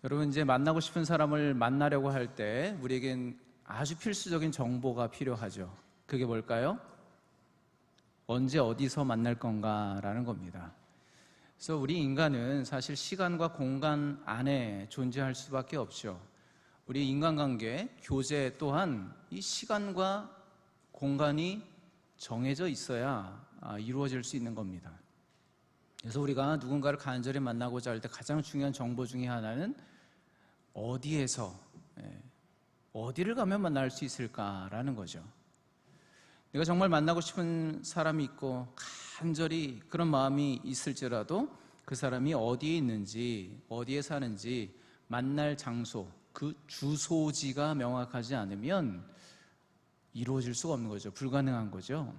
여러분, 이제 만나고 싶은 사람을 만나려고 할 때 우리에겐 아주 필수적인 정보가 필요하죠. 그게 뭘까요? 언제 어디서 만날 건가라는 겁니다. 그래서 우리 인간은 사실 시간과 공간 안에 존재할 수밖에 없죠. 우리 인간관계, 교제 또한 이 시간과 공간이 정해져 있어야 이루어질 수 있는 겁니다. 그래서 우리가 누군가를 간절히 만나고자 할 때 가장 중요한 정보 중에 하나는 어디에서, 어디를 가면 만날 수 있을까라는 거죠. 내가 정말 만나고 싶은 사람이 있고 간절히 그런 마음이 있을지라도 그 사람이 어디에 있는지, 어디에 사는지, 만날 장소, 그 주소지가 명확하지 않으면 이루어질 수가 없는 거죠. 불가능한 거죠.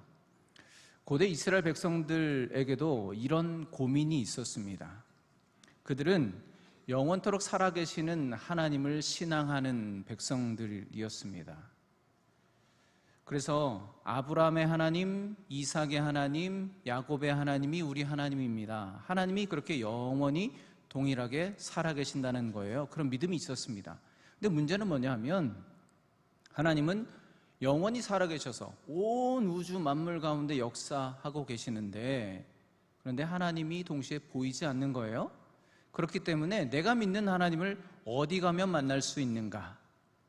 고대 이스라엘 백성들에게도 이런 고민이 있었습니다. 그들은 영원토록 살아계시는 하나님을 신앙하는 백성들이었습니다. 그래서 아브라함의 하나님, 이삭의 하나님, 야곱의 하나님이 우리 하나님입니다. 하나님이 그렇게 영원히 동일하게 살아계신다는 거예요. 그런 믿음이 있었습니다. 근데 문제는 뭐냐 하면 하나님은 영원히 살아계셔서 온 우주 만물 가운데 역사하고 계시는데, 그런데 하나님이 동시에 보이지 않는 거예요. 그렇기 때문에 내가 믿는 하나님을 어디 가면 만날 수 있는가,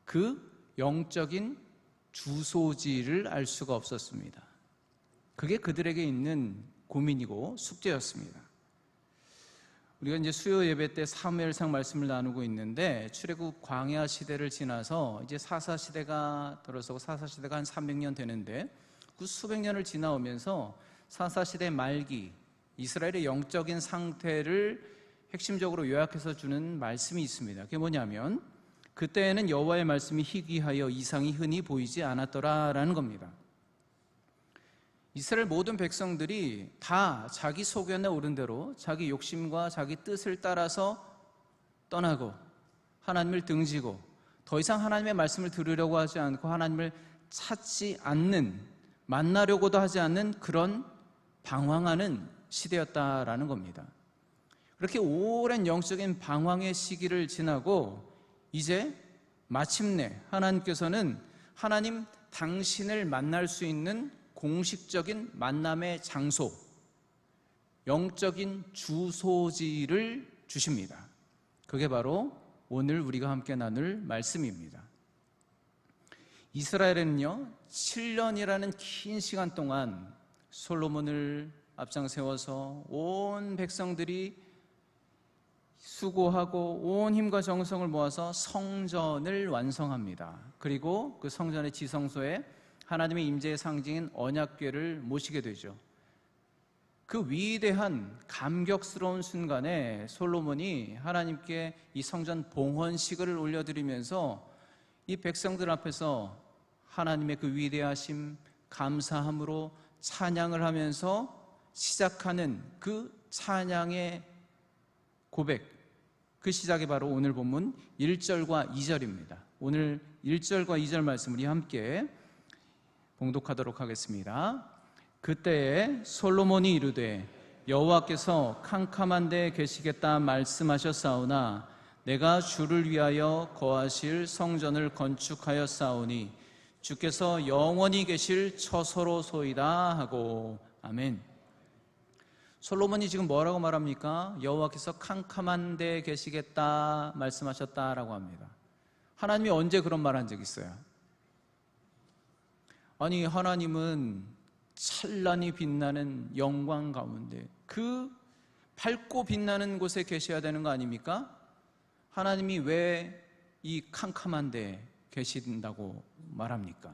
그 영적인 주소지를 알 수가 없었습니다. 그게 그들에게 있는 고민이고 숙제였습니다. 우리가 이제 수요 예배 때 사무엘상 말씀을 나누고 있는데, 출애굽 광야 시대를 지나서 이제 사사 시대가 들어서고 사사 시대가 한 300년 되는데, 그 수백 년을 지나오면서 사사 시대 말기 이스라엘의 영적인 상태를 핵심적으로 요약해서 주는 말씀이 있습니다. 그게 뭐냐면 그때에는 여호와의 말씀이 희귀하여 이상이 흔히 보이지 않았더라라는 겁니다. 이스라엘 모든 백성들이 다 자기 소견에 오른 대로 자기 욕심과 자기 뜻을 따라서 떠나고 하나님을 등지고 더 이상 하나님의 말씀을 들으려고 하지 않고 하나님을 찾지 않는, 만나려고도 하지 않는 그런 방황하는 시대였다라는 겁니다. 그렇게 오랜 영적인 방황의 시기를 지나고 이제 마침내 하나님께서는 하나님 당신을 만날 수 있는 공식적인 만남의 장소, 영적인 주소지를 주십니다. 그게 바로 오늘 우리가 함께 나눌 말씀입니다. 이스라엘에는요 7년이라는 긴 시간 동안 솔로몬을 앞장 세워서 온 백성들이 수고하고 온 힘과 정성을 모아서 성전을 완성합니다. 그리고 그 성전의 지성소에 하나님의 임재의 상징인 언약궤를 모시게 되죠. 그 위대한 감격스러운 순간에 솔로몬이 하나님께 이 성전 봉헌식을 올려드리면서 이 백성들 앞에서 하나님의 그 위대하심, 감사함으로 찬양을 하면서 시작하는 그 찬양의 고백, 그 시작이 바로 오늘 본문 1절과 2절입니다. 오늘 1절과 2절 말씀 우리 함께 봉독하도록 하겠습니다. 그때에 솔로몬이 이르되 여호와께서 캄캄한 데에 계시겠다 말씀하셨사오나 내가 주를 위하여 거하실 성전을 건축하였사오니 주께서 영원히 계실 처소로소이다 하고. 아멘. 솔로몬이 지금 뭐라고 말합니까? 여호와께서 캄캄한 데에 계시겠다 말씀하셨다라고 합니다. 하나님이 언제 그런 말 한 적 있어요? 아니, 하나님은 찬란히 빛나는 영광 가운데 그 밝고 빛나는 곳에 계셔야 되는 거 아닙니까? 하나님이 왜 이 캄캄한 데에 계신다고 말합니까?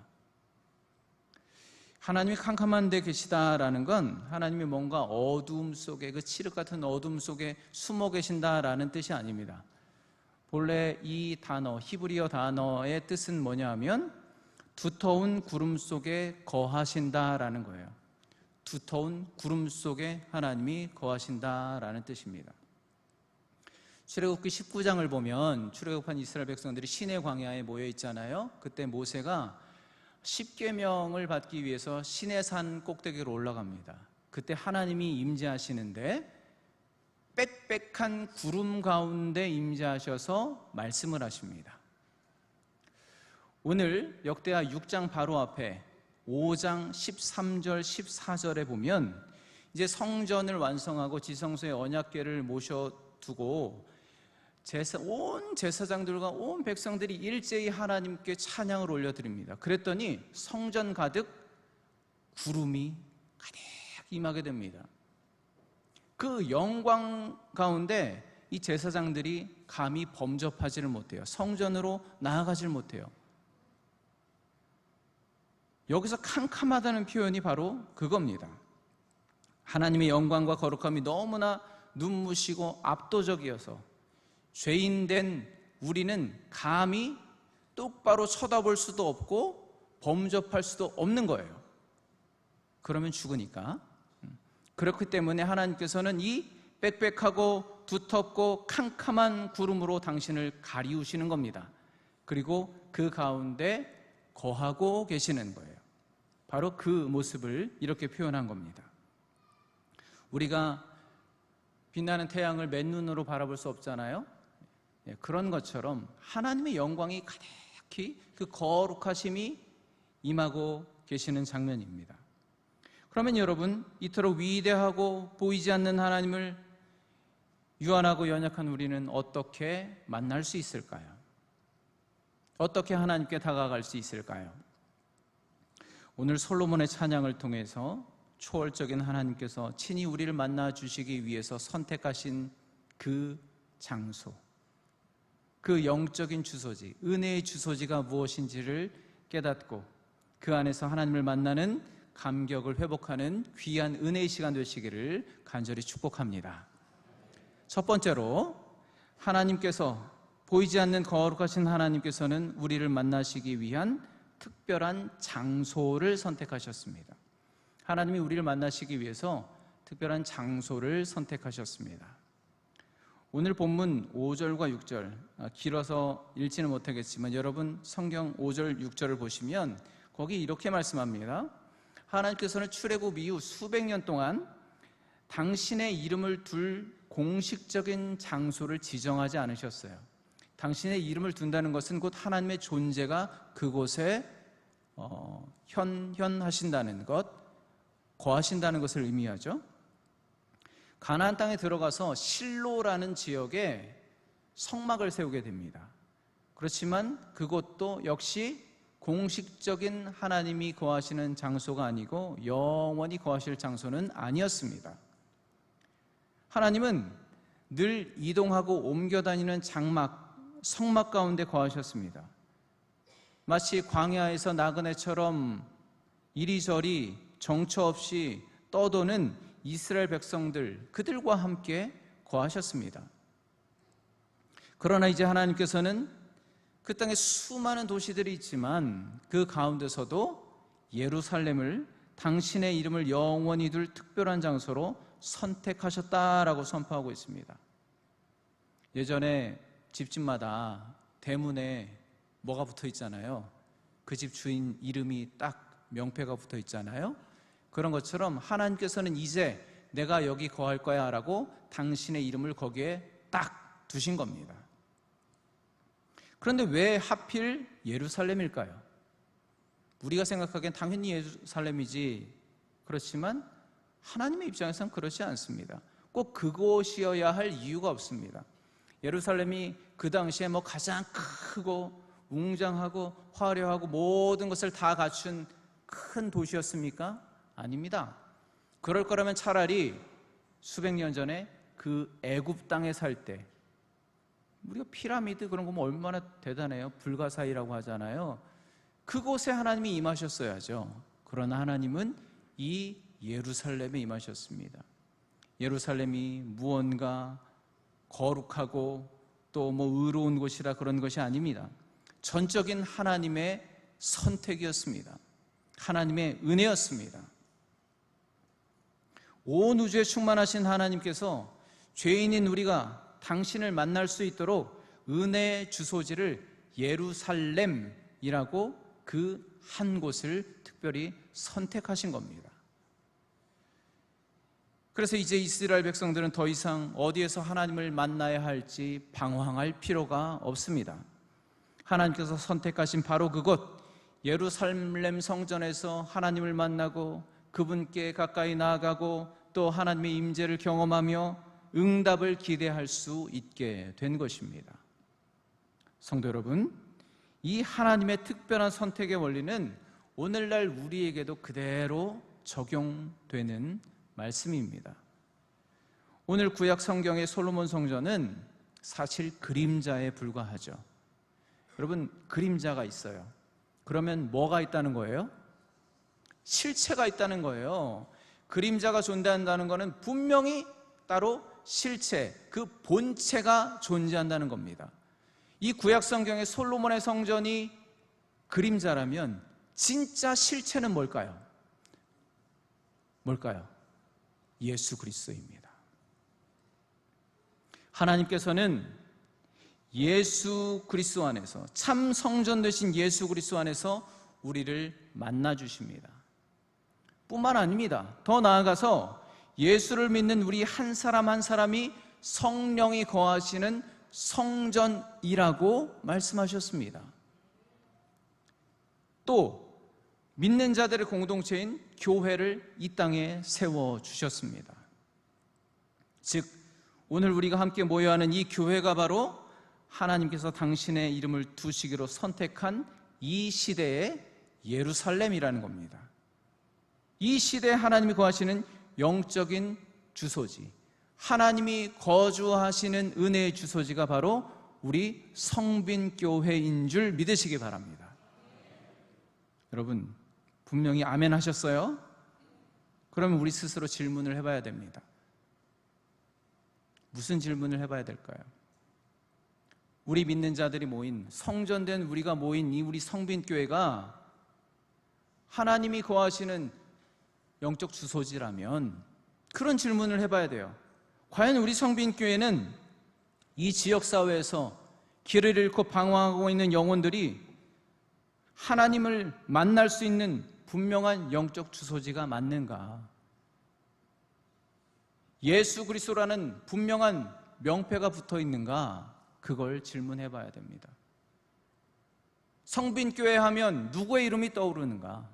하나님이 캄캄한 데 계시다라는 건 하나님이 뭔가 어두움 속에, 그 칠흑 같은 어두움 속에 숨어 계신다라는 뜻이 아닙니다. 본래 이 단어, 히브리어 단어의 뜻은 뭐냐 하면 두터운 구름 속에 거하신다라는 거예요. 두터운 구름 속에 하나님이 거하신다라는 뜻입니다. 출애굽기 19장을 보면 출애굽한 이스라엘 백성들이 시내 광야에 모여 있잖아요. 그때 모세가 십계명을 받기 위해서 시내산 꼭대기로 올라갑니다. 그때 하나님이 임재하시는데 빽빽한 구름 가운데 임재하셔서 말씀을 하십니다. 오늘 역대하 6장 바로 앞에 5장 13절 14절에 보면 이제 성전을 완성하고 지성소에 언약궤를 모셔두고 온 제사장들과 온 백성들이 일제히 하나님께 찬양을 올려드립니다. 그랬더니 성전 가득 구름이 가득 임하게 됩니다. 그 영광 가운데 이 제사장들이 감히 범접하지를 못해요. 성전으로 나아가지를 못해요. 여기서 캄캄하다는 표현이 바로 그겁니다. 하나님의 영광과 거룩함이 너무나 눈부시고 압도적이어서 죄인된 우리는 감히 똑바로 쳐다볼 수도 없고 범접할 수도 없는 거예요. 그러면 죽으니까. 그렇기 때문에 하나님께서는 이 빽빽하고 두텁고 캄캄한 구름으로 당신을 가리우시는 겁니다. 그리고 그 가운데 거하고 계시는 거예요. 바로 그 모습을 이렇게 표현한 겁니다. 우리가 빛나는 태양을 맨눈으로 바라볼 수 없잖아요. 그런 것처럼 하나님의 영광이 가득히 그 거룩하심이 임하고 계시는 장면입니다. 그러면 여러분, 이토록 위대하고 보이지 않는 하나님을 유한하고 연약한 우리는 어떻게 만날 수 있을까요? 어떻게 하나님께 다가갈 수 있을까요? 오늘 솔로몬의 찬양을 통해서 초월적인 하나님께서 친히 우리를 만나 주시기 위해서 선택하신 그 장소, 그 영적인 주소지, 은혜의 주소지가 무엇인지를 깨닫고 그 안에서 하나님을 만나는 감격을 회복하는 귀한 은혜의 시간 되시기를 간절히 축복합니다. 첫 번째로, 하나님께서, 보이지 않는 거룩하신 하나님께서는 우리를 만나시기 위한 특별한 장소를 선택하셨습니다. 하나님이 우리를 만나시기 위해서 특별한 장소를 선택하셨습니다. 오늘 본문 5절과 6절, 길어서 읽지는 못하겠지만 여러분 성경 5절, 6절을 보시면 거기 이렇게 말씀합니다. 하나님께서는 출애굽 이후 수백 년 동안 당신의 이름을 둘 공식적인 장소를 지정하지 않으셨어요. 당신의 이름을 둔다는 것은 곧 하나님의 존재가 그곳에 현현하신다는 것, 거하신다는 것을 의미하죠. 가나안 땅에 들어가서 실로라는 지역에 성막을 세우게 됩니다. 그렇지만 그것도 역시 공식적인 하나님이 거하시는 장소가 아니고 영원히 거하실 장소는 아니었습니다. 하나님은 늘 이동하고 옮겨 다니는 장막, 성막 가운데 거하셨습니다. 마치 광야에서 나그네처럼 이리저리 정처 없이 떠도는 이스라엘 백성들, 그들과 함께 거하셨습니다. 그러나 이제 하나님께서는 그 땅에 수많은 도시들이 있지만 그 가운데서도 예루살렘을 당신의 이름을 영원히 둘 특별한 장소로 선택하셨다라고 선포하고 있습니다. 예전에 집집마다 대문에 뭐가 붙어 있잖아요. 그 집 주인 이름이 딱 명패가 붙어 있잖아요. 그런 것처럼 하나님께서는 이제 내가 여기 거할 거야 라고 당신의 이름을 거기에 딱 두신 겁니다. 그런데 왜 하필 예루살렘일까요? 우리가 생각하기엔 당연히 예루살렘이지. 그렇지만 하나님의 입장에서는 그렇지 않습니다. 꼭 그곳이어야 할 이유가 없습니다. 예루살렘이 그 당시에 가장 크고 웅장하고 화려하고 모든 것을 다 갖춘 큰 도시였습니까? 아닙니다. 그럴 거라면 차라리 수백 년 전에 그 애굽 땅에 살 때, 우리가 피라미드 그런 거 보면 얼마나 대단해요. 불가사의라고 하잖아요. 그곳에 하나님이 임하셨어야죠. 그러나 하나님은 이 예루살렘에 임하셨습니다. 예루살렘이 무언가 거룩하고 또 의로운 곳이라 그런 것이 아닙니다. 전적인 하나님의 선택이었습니다. 하나님의 은혜였습니다. 온 우주에 충만하신 하나님께서 죄인인 우리가 당신을 만날 수 있도록 은혜의 주소지를 예루살렘이라고 그 한 곳을 특별히 선택하신 겁니다. 그래서 이제 이스라엘 백성들은 더 이상 어디에서 하나님을 만나야 할지 방황할 필요가 없습니다. 하나님께서 선택하신 바로 그곳 예루살렘 성전에서 하나님을 만나고 그분께 가까이 나아가고 또 하나님의 임재를 경험하며 응답을 기대할 수 있게 된 것입니다. 성도 여러분, 이 하나님의 특별한 선택의 원리는 오늘날 우리에게도 그대로 적용되는 말씀입니다. 오늘 구약 성경의 솔로몬 성전은 사실 그림자에 불과하죠. 여러분, 그림자가 있어요. 그러면 뭐가 있다는 거예요? 실체가 있다는 거예요. 그림자가 존재한다는 것은 분명히 따로 실체, 그 본체가 존재한다는 겁니다. 이 구약 성경의 솔로몬의 성전이 그림자라면 진짜 실체는 뭘까요? 뭘까요? 예수 그리스도입니다. 하나님께서는 예수 그리스도 안에서, 참 성전 되신 예수 그리스도 안에서 우리를 만나 주십니다. 뿐만 아닙니다. 더 나아가서 예수를 믿는 우리 한 사람 한 사람이 성령이 거하시는 성전이라고 말씀하셨습니다. 또 믿는 자들의 공동체인 교회를 이 땅에 세워주셨습니다. 즉 오늘 우리가 함께 모여야 하는 이 교회가 바로 하나님께서 당신의 이름을 두시기로 선택한 이 시대의 예루살렘이라는 겁니다. 이 시대에 하나님이 거하시는 영적인 주소지, 하나님이 거주하시는 은혜의 주소지가 바로 우리 성빈교회인 줄 믿으시기 바랍니다. 여러분, 분명히 아멘 하셨어요? 그러면 우리 스스로 질문을 해봐야 됩니다. 무슨 질문을 해봐야 될까요? 우리 믿는 자들이 모인, 성전된 우리가 모인 이 우리 성빈교회가 하나님이 거하시는 영적 주소지라면 그런 질문을 해봐야 돼요. 과연 우리 성빈교회는 이 지역사회에서 길을 잃고 방황하고 있는 영혼들이 하나님을 만날 수 있는 분명한 영적 주소지가 맞는가? 예수 그리스도라는 분명한 명패가 붙어 있는가? 그걸 질문해 봐야 됩니다. 성빈교회 하면 누구의 이름이 떠오르는가?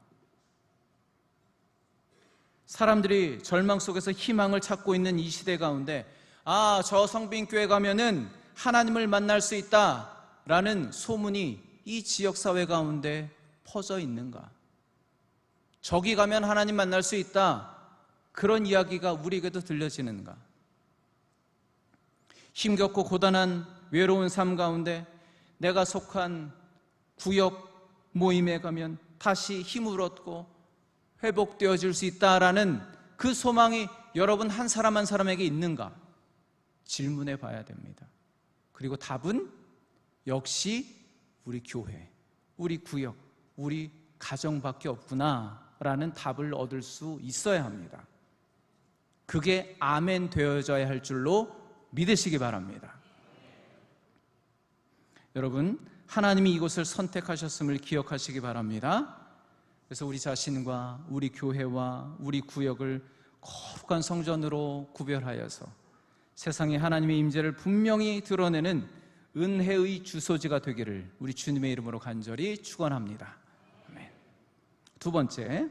사람들이 절망 속에서 희망을 찾고 있는 이 시대 가운데 저 성빈교회 가면은 하나님을 만날 수 있다라는 소문이 이 지역사회 가운데 퍼져 있는가? 저기 가면 하나님 만날 수 있다, 그런 이야기가 우리에게도 들려지는가? 힘겹고 고단한 외로운 삶 가운데 내가 속한 구역 모임에 가면 다시 힘을 얻고 회복되어질 수 있다라는 그 소망이 여러분 한 사람 한 사람에게 있는가? 질문해 봐야 됩니다. 그리고 답은 역시 우리 교회, 우리 구역, 우리 가정밖에 없구나라는 답을 얻을 수 있어야 합니다. 그게 아멘 되어져야 할 줄로 믿으시기 바랍니다. 여러분, 하나님이 이곳을 선택하셨음을 기억하시기 바랍니다. 그래서 우리 자신과 우리 교회와 우리 구역을 거룩한 성전으로 구별하여서 세상에 하나님의 임재를 분명히 드러내는 은혜의 주소지가 되기를 우리 주님의 이름으로 간절히 축원합니다. 아멘. 두 번째,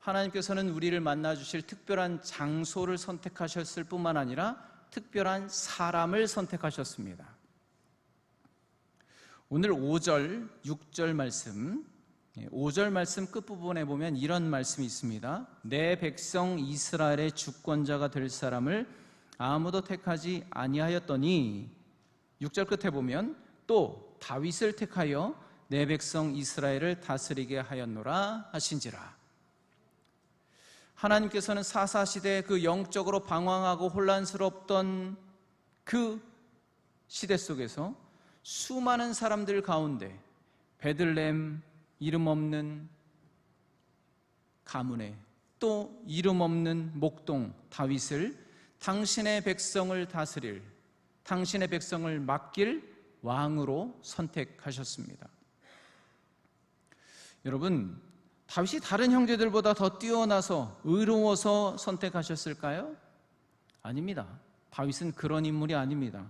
하나님께서는 우리를 만나주실 특별한 장소를 선택하셨을 뿐만 아니라 특별한 사람을 선택하셨습니다. 오늘 5절, 6절 말씀, 5절 말씀 끝부분에 보면 이런 말씀이 있습니다. 내 백성 이스라엘의 주권자가 될 사람을 아무도 택하지 아니하였더니, 6절 끝에 보면 또 다윗을 택하여 내 백성 이스라엘을 다스리게 하였노라 하신지라. 하나님께서는 사사시대 그 영적으로 방황하고 혼란스럽던 그 시대 속에서 수많은 사람들 가운데 베들레헴 이름 없는 가문에 또 이름 없는 목동 다윗을 당신의 백성을 다스릴, 당신의 백성을 맡길 왕으로 선택하셨습니다. 여러분, 다윗이 다른 형제들보다 더 뛰어나서 의로워서 선택하셨을까요? 아닙니다. 다윗은 그런 인물이 아닙니다.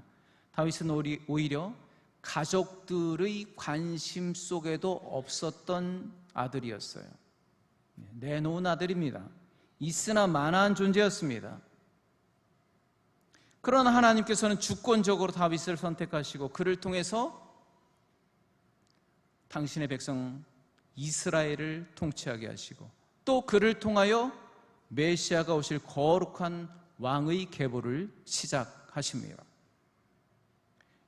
다윗은 오히려 가족들의 관심 속에도 없었던 아들이었어요. 내놓은 아들입니다. 있으나 마나한 존재였습니다. 그러나 하나님께서는 주권적으로 다윗을 선택하시고 그를 통해서 당신의 백성 이스라엘을 통치하게 하시고 또 그를 통하여 메시아가 오실 거룩한 왕의 계보를 시작하십니다.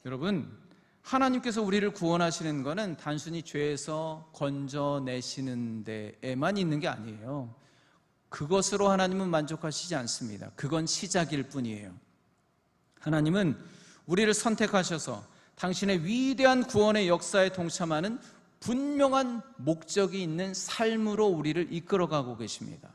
여러분, 하나님께서 우리를 구원하시는 것은 단순히 죄에서 건져내시는 데에만 있는 게 아니에요. 그것으로 하나님은 만족하시지 않습니다. 그건 시작일 뿐이에요. 하나님은 우리를 선택하셔서 당신의 위대한 구원의 역사에 동참하는 분명한 목적이 있는 삶으로 우리를 이끌어가고 계십니다.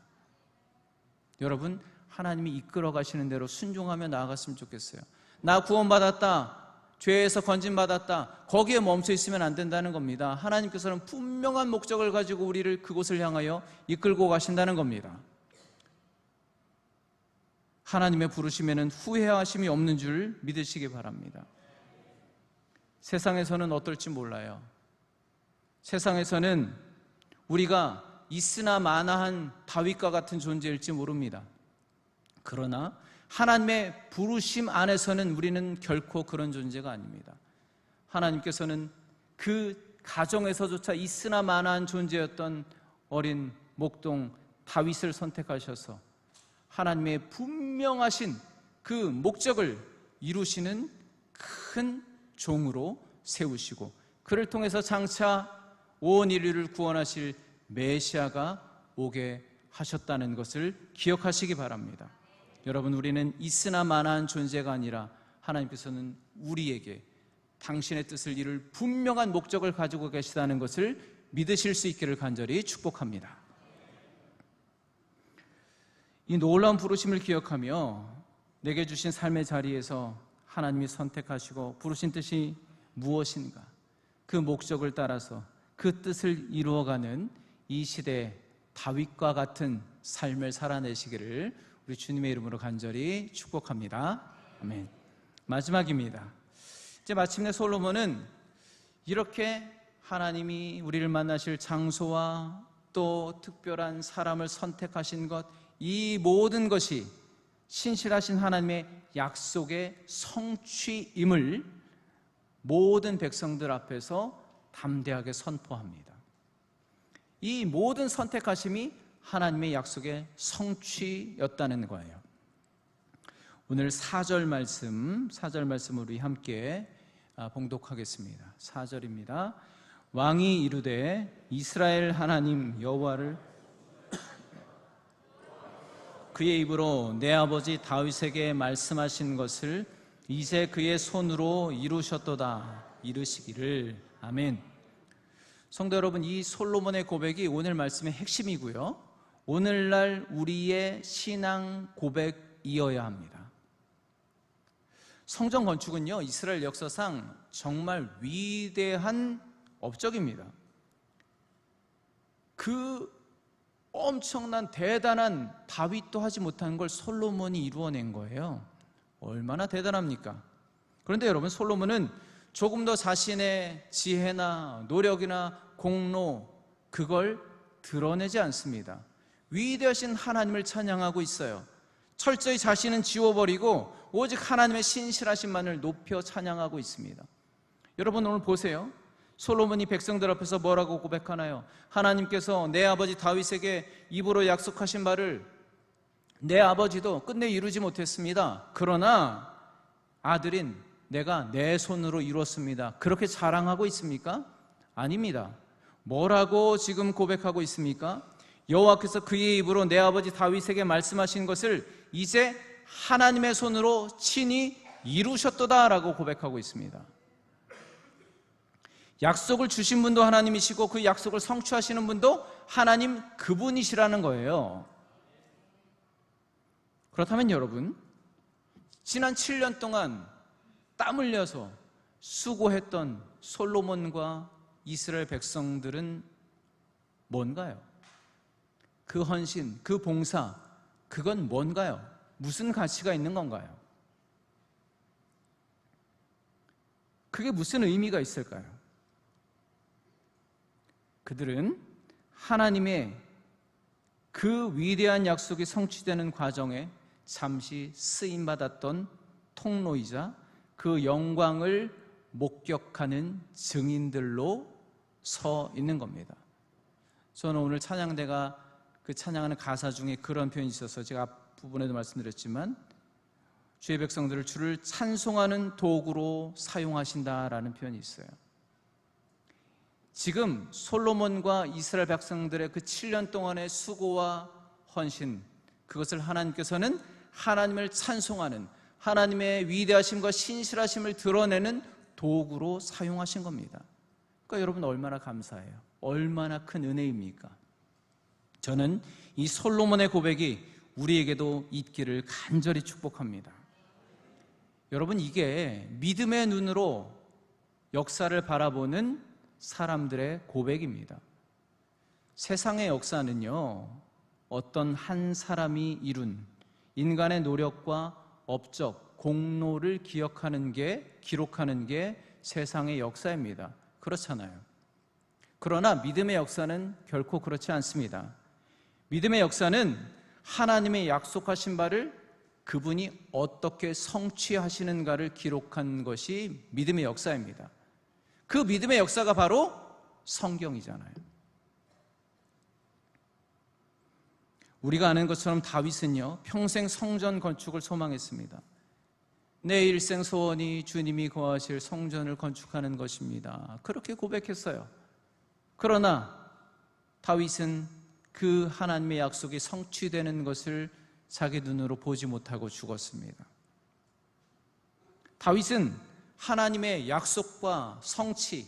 여러분, 하나님이 이끌어가시는 대로 순종하며 나아갔으면 좋겠어요. 나 구원받았다, 죄에서 건진받았다, 거기에 멈춰 있으면 안 된다는 겁니다. 하나님께서는 분명한 목적을 가지고 우리를 그곳을 향하여 이끌고 가신다는 겁니다. 하나님의 부르심에는 후회하심이 없는 줄 믿으시기 바랍니다. 세상에서는 어떨지 몰라요. 세상에서는 우리가 있으나 마나한 다윗과 같은 존재일지 모릅니다. 그러나 하나님의 부르심 안에서는 우리는 결코 그런 존재가 아닙니다. 하나님께서는 그 가정에서조차 있으나 마나한 존재였던 어린 목동 다윗을 선택하셔서 하나님의 분명하신 그 목적을 이루시는 큰 종으로 세우시고 그를 통해서 장차 온 인류를 구원하실 메시아가 오게 하셨다는 것을 기억하시기 바랍니다. 여러분, 우리는 있으나 마나한 존재가 아니라 하나님께서는 우리에게 당신의 뜻을 이룰 분명한 목적을 가지고 계시다는 것을 믿으실 수 있기를 간절히 축복합니다. 이 놀라운 부르심을 기억하며 내게 주신 삶의 자리에서 하나님이 선택하시고 부르신 뜻이 무엇인가, 그 목적을 따라서 그 뜻을 이루어가는 이 시대 다윗과 같은 삶을 살아내시기를 우리 주님의 이름으로 간절히 축복합니다. 아멘. 마지막입니다. 이제 마침내 솔로몬은 이렇게 하나님이 우리를 만나실 장소와 또 특별한 사람을 선택하신 것, 이 모든 것이 신실하신 하나님의 약속의 성취임을 모든 백성들 앞에서 담대하게 선포합니다. 이 모든 선택하심이 하나님의 약속의 성취였다는 거예요. 오늘 4절 말씀을 우리 함께 봉독하겠습니다. 4절입니다. 왕이 이르되 이스라엘 하나님 여호와를 그의 입으로 내 아버지 다윗에게 말씀하신 것을 이제 그의 손으로 이루셨도다 이르시기를. 아멘. 성도 여러분, 이 솔로몬의 고백이 오늘 말씀의 핵심이고요, 오늘날 우리의 신앙 고백이어야 합니다. 성전 건축은요, 이스라엘 역사상 정말 위대한 업적입니다. 그 엄청난 대단한 다윗도 하지 못한 걸 솔로몬이 이루어낸 거예요. 얼마나 대단합니까? 그런데 여러분, 솔로몬은 조금 더 자신의 지혜나 노력이나 공로, 그걸 드러내지 않습니다. 위대하신 하나님을 찬양하고 있어요. 철저히 자신은 지워버리고 오직 하나님의 신실하심만을 높여 찬양하고 있습니다. 여러분, 오늘 보세요. 솔로몬이 백성들 앞에서 뭐라고 고백하나요? 하나님께서 내 아버지 다윗에게 입으로 약속하신 바를 내 아버지도 끝내 이루지 못했습니다. 그러나 아들인 내가 내 손으로 이뤘습니다. 그렇게 자랑하고 있습니까? 아닙니다. 뭐라고 지금 고백하고 있습니까? 여호와께서 그의 입으로 내 아버지 다윗에게 말씀하신 것을 이제 하나님의 손으로 친히 이루셨도다 라고 고백하고 있습니다. 약속을 주신 분도 하나님이시고 그 약속을 성취하시는 분도 하나님 그분이시라는 거예요. 그렇다면 여러분, 지난 7년 동안 땀 흘려서 수고했던 솔로몬과 이스라엘 백성들은 뭔가요? 그 헌신, 그 봉사, 그건 뭔가요? 무슨 가치가 있는 건가요? 그게 무슨 의미가 있을까요? 그들은 하나님의 그 위대한 약속이 성취되는 과정에 잠시 쓰임받았던 통로이자 그 영광을 목격하는 증인들로 서 있는 겁니다. 저는 오늘 찬양대가 그 찬양하는 가사 중에 그런 표현이 있어서 제가 앞부분에도 말씀드렸지만 주의 백성들을 주를 찬송하는 도구로 사용하신다라는 표현이 있어요. 지금 솔로몬과 이스라엘 백성들의 그 7년 동안의 수고와 헌신, 그것을 하나님께서는 하나님을 찬송하는, 하나님의 위대하심과 신실하심을 드러내는 도구로 사용하신 겁니다. 그러니까 여러분 얼마나 감사해요. 얼마나 큰 은혜입니까? 저는 이 솔로몬의 고백이 우리에게도 있기를 간절히 축복합니다. 여러분, 이게 믿음의 눈으로 역사를 바라보는 사람들의 고백입니다. 세상의 역사는요, 어떤 한 사람이 이룬 인간의 노력과 업적, 공로를 기록하는 게 세상의 역사입니다. 그렇잖아요. 그러나 믿음의 역사는 결코 그렇지 않습니다. 믿음의 역사는 하나님의 약속하신 바를 그분이 어떻게 성취하시는가를 기록한 것이 믿음의 역사입니다. 그 믿음의 역사가 바로 성경이잖아요. 우리가 아는 것처럼 다윗은요, 평생 성전 건축을 소망했습니다. 내 일생 소원이 주님이 거하실 성전을 건축하는 것입니다. 그렇게 고백했어요. 그러나 다윗은 그 하나님의 약속이 성취되는 것을 자기 눈으로 보지 못하고 죽었습니다. 다윗은 하나님의 약속과 성취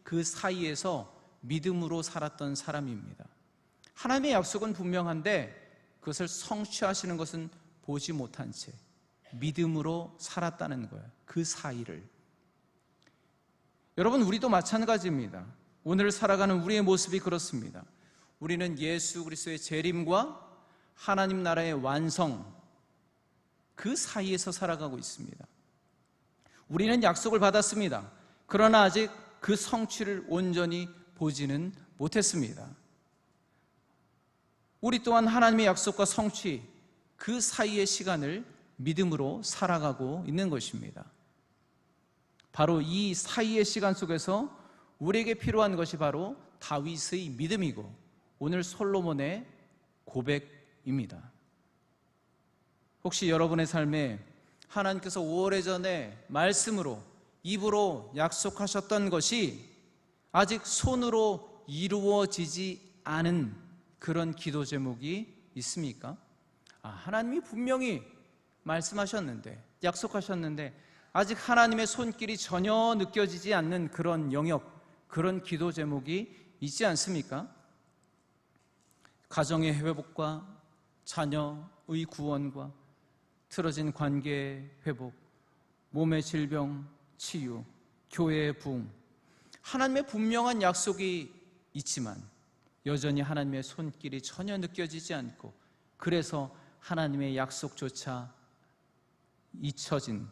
그 사이에서 믿음으로 살았던 사람입니다. 하나님의 약속은 분명한데 그것을 성취하시는 것은 보지 못한 채 믿음으로 살았다는 거예요. 그 사이를. 여러분, 우리도 마찬가지입니다. 오늘 살아가는 우리의 모습이 그렇습니다. 우리는 예수 그리스도의 재림과 하나님 나라의 완성, 그 사이에서 살아가고 있습니다. 우리는 약속을 받았습니다. 그러나 아직 그 성취를 온전히 보지는 못했습니다. 우리 또한 하나님의 약속과 성취, 그 사이의 시간을 믿음으로 살아가고 있는 것입니다. 바로 이 사이의 시간 속에서 우리에게 필요한 것이 바로 다윗의 믿음이고 오늘 솔로몬의 고백입니다. 혹시 여러분의 삶에 하나님께서 오래전에 말씀으로, 입으로 약속하셨던 것이 아직 손으로 이루어지지 않은 그런 기도 제목이 있습니까? 하나님이 분명히 말씀하셨는데, 약속하셨는데 아직 하나님의 손길이 전혀 느껴지지 않는 그런 영역, 그런 기도 제목이 있지 않습니까? 가정의 회복과 자녀의 구원과 틀어진 관계의 회복, 몸의 질병 치유, 교회의 부흥, 하나님의 분명한 약속이 있지만 여전히 하나님의 손길이 전혀 느껴지지 않고, 그래서 하나님의 약속조차 잊혀진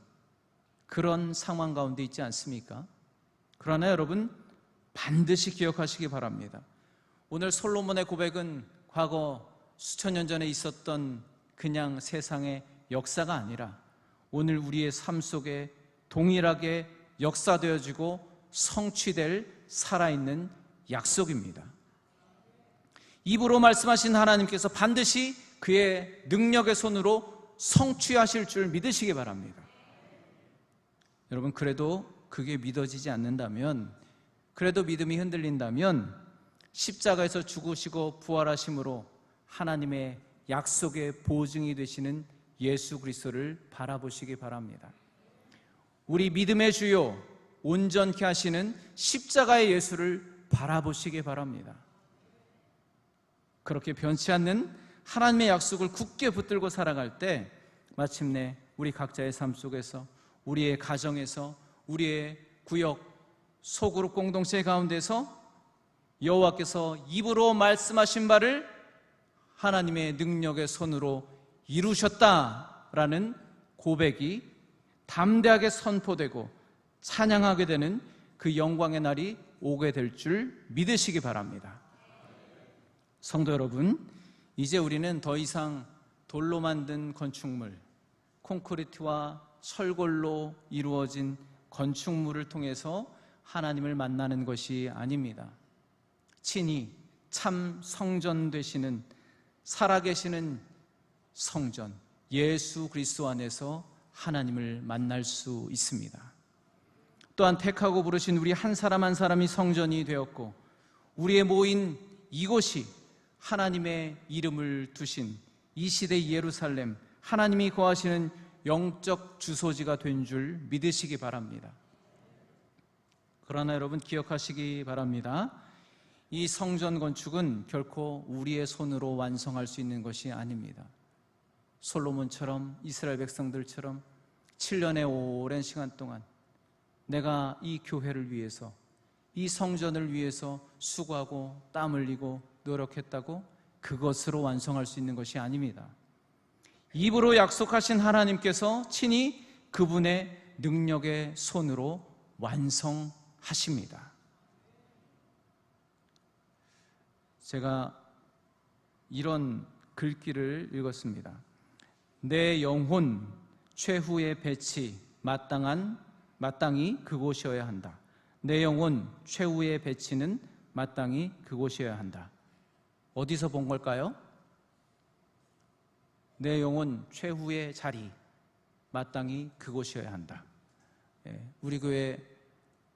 그런 상황 가운데 있지 않습니까? 그러나 여러분, 반드시 기억하시기 바랍니다. 오늘 솔로몬의 고백은 과거 수천 년 전에 있었던 그냥 세상의 역사가 아니라 오늘 우리의 삶 속에 동일하게 역사되어지고 성취될 살아있는 약속입니다. 입으로 말씀하신 하나님께서 반드시 그의 능력의 손으로 성취하실 줄 믿으시기 바랍니다. 여러분, 그래도 그게 믿어지지 않는다면, 그래도 믿음이 흔들린다면 십자가에서 죽으시고 부활하심으로 하나님의 약속의 보증이 되시는 예수 그리스도를 바라보시기 바랍니다. 우리 믿음의 주요, 온전케 하시는 십자가의 예수를 바라보시기 바랍니다. 그렇게 변치 않는 하나님의 약속을 굳게 붙들고 살아갈 때 마침내 우리 각자의 삶 속에서, 우리의 가정에서, 우리의 구역, 소그룹 공동체 가운데서 여호와께서 입으로 말씀하신 바를 하나님의 능력의 손으로 이루셨다라는 고백이 담대하게 선포되고 찬양하게 되는 그 영광의 날이 오게 될 줄 믿으시기 바랍니다. 성도 여러분, 이제 우리는 더 이상 돌로 만든 건축물, 콘크리트와 철골로 이루어진 건축물을 통해서 하나님을 만나는 것이 아닙니다. 친히 참 성전 되시는 살아계시는 성전 예수 그리스도 안에서 하나님을 만날 수 있습니다. 또한 택하고 부르신 우리 한 사람 한 사람이 성전이 되었고 우리의 모인 이곳이 하나님의 이름을 두신 이 시대의 예루살렘, 하나님이 거하시는 영적 주소지가 된 줄 믿으시기 바랍니다. 그러나 여러분 기억하시기 바랍니다. 이 성전 건축은 결코 우리의 손으로 완성할 수 있는 것이 아닙니다. 솔로몬처럼 이스라엘 백성들처럼 7년의 오랜 시간 동안 내가 이 교회를 위해서, 이 성전을 위해서 수고하고 땀 흘리고 노력했다고 그것으로 완성할 수 있는 것이 아닙니다. 입으로 약속하신 하나님께서 친히 그분의 능력의 손으로 완성하십니다. 제가 이런 글귀를 읽었습니다. 내 영혼 최후의 배치 마땅히 그곳이어야 한다. 내 영혼 최후의 배치는 마땅히 그곳이어야 한다. 어디서 본 걸까요? 내 영혼 최후의 자리 마땅히 그곳이어야 한다. 우리 교회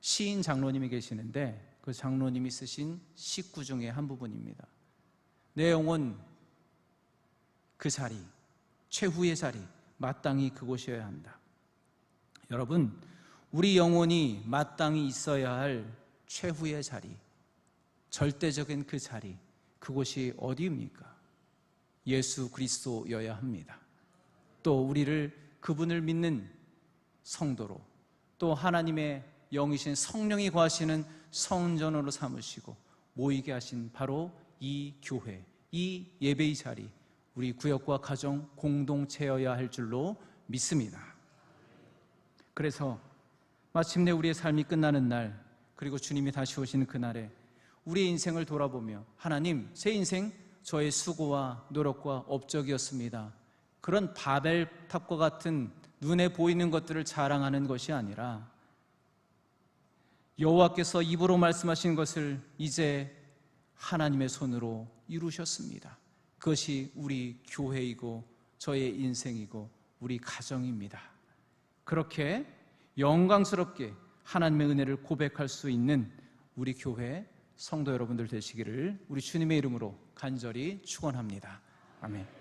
시인 장로님이 계시는데 그 장로님이 쓰신 식구 중에 한 부분입니다. 내 영혼 그 자리, 최후의 자리 마땅히 그곳이어야 한다. 여러분, 우리 영혼이 마땅히 있어야 할 최후의 자리, 절대적인 그 자리, 그곳이 어디입니까? 예수 그리스도여야 합니다. 또 우리를 그분을 믿는 성도로, 또 하나님의 영이신 성령이 거하시는 성전으로 삼으시고 모이게 하신 바로 이 교회, 이 예배의 자리, 우리 구역과 가정 공동체여야 할 줄로 믿습니다. 그래서 마침내 우리의 삶이 끝나는 날, 그리고 주님이 다시 오시는 그날에 우리의 인생을 돌아보며 하나님, 제 인생 저의 수고와 노력과 업적이었습니다. 그런 바벨탑과 같은 눈에 보이는 것들을 자랑하는 것이 아니라 여호와께서 입으로 말씀하신 것을 이제 하나님의 손으로 이루셨습니다. 그것이 우리 교회이고 저의 인생이고 우리 가정입니다. 그렇게 영광스럽게 하나님의 은혜를 고백할 수 있는 우리 교회 성도 여러분들 되시기를 우리 주님의 이름으로 간절히 축원합니다. 아멘.